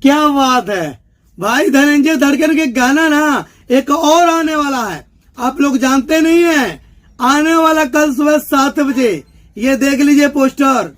क्या बात है भाई, धनंजय धड़कन के गाना ना एक और आने वाला है, आप लोग जानते नहीं है। आने वाला कल सुबह 7 बजे, ये देख लीजिए पोस्टर।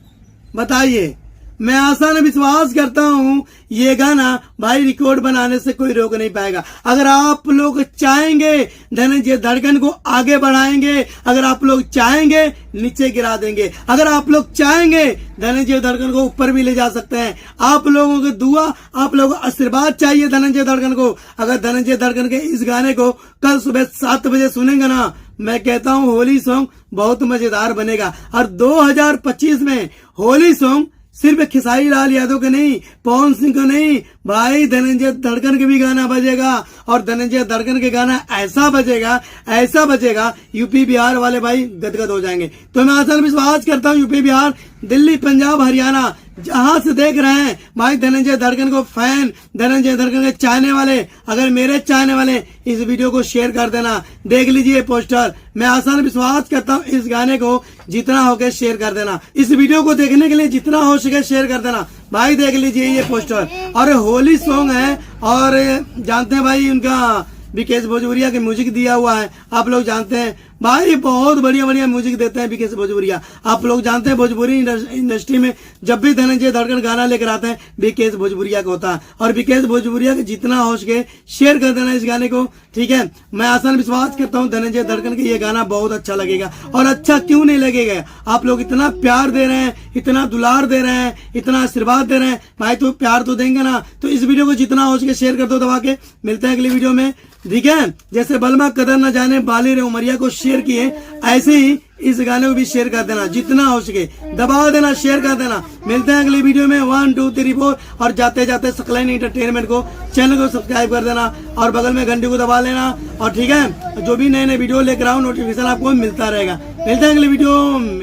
बताइए, मैं आसान विश्वास करता हूँ ये गाना भाई रिकॉर्ड बनाने से कोई रोक नहीं पाएगा। अगर आप लोग चाहेंगे धनंजय धड़कन को आगे बढ़ाएंगे, अगर आप लोग चाहेंगे नीचे गिरा देंगे, अगर आप लोग चाहेंगे धनंजय धड़कन को ऊपर भी ले जा सकते हैं। आप लोगों की दुआ, आप लोगों का आशीर्वाद चाहिए धनंजय धड़कन को। अगर धनंजय धड़कन के इस गाने को कल सुबह 7 बजे सुनेंगे ना, मैं कहता हूँ होली सॉन्ग बहुत मजेदार बनेगा। और 2025 में होली सॉन्ग सिर्फ खेसारी लाल यादव के नहीं, पवन सिंह का नहीं भाई, धनंजय धड़कन के भी गाना बजेगा। और धनंजय धड़कन के गाना ऐसा बजेगा यूपी बिहार वाले भाई गदगद हो जाएंगे। तो मैं आसान विश्वास करता हूँ यूपी बिहार, दिल्ली, पंजाब, हरियाणा जहां से देख रहे हैं भाई धनंजय धड़कन को फैन, धनंजय धड़कन के चाहने वाले, अगर मेरे चाहने वाले इस वीडियो को शेयर कर देना। देख लीजिए पोस्टर, मैं आसान विश्वास करता हूँ इस गाने को जितना हो सके शेयर कर देना। इस वीडियो को देखने के लिए जितना हो सके शेयर कर देना भाई। देख लीजिए ये पोस्टर, और होली सॉन्ग है, और जानते हैं भाई उनका विकेश भोजपुरिया के म्यूजिक दिया हुआ है। आप लोग जानते हैं भाई बहुत बढ़िया बढ़िया म्यूजिक देते हैं विकेश भोजपुरिया। आप लोग जानते हैं भोजपुरी इंडस्ट्री में जब भी धनंजय धड़कन गाना लेकर आते हैं विकेश भोजपुरिया का होता है। और विकेश भोजपुरिया के जितना हो सके शेयर कर देना इस गाने को, ठीक है। मैं आसान विश्वास करता हूँ धनंजय धड़कन के ये गाना बहुत अच्छा लगेगा। और अच्छा क्यों नहीं लगेगा, आप लोग इतना प्यार दे रहे हैं, इतना दुलार दे रहे हैं, इतना आशीर्वाद दे रहे हैं भाई, तो प्यार तो देंगे ना। तो इस वीडियो को जितना हो सके शेयर कर दो दबा के। मिलते हैं अगली वीडियो में, ठीक है। जैसे बलमा कदर न जाने बाली रे उमरिया को शेयर किए, ऐसे ही इस गाने को भी शेयर कर देना, जितना हो सके दबा देना, शेयर कर देना। मिलते हैं अगली वीडियो में 1 2 3 4। और जाते जाते सकलाइन एंटरटेनमेंट को चैनल को सब्सक्राइब कर देना और बगल में घंटी को दबा लेना। और ठीक है, जो भी नए नए वीडियो लेकर आओ नोटिफिकेशन आपको मिलता रहेगा। मिलते हैं अगली वीडियो।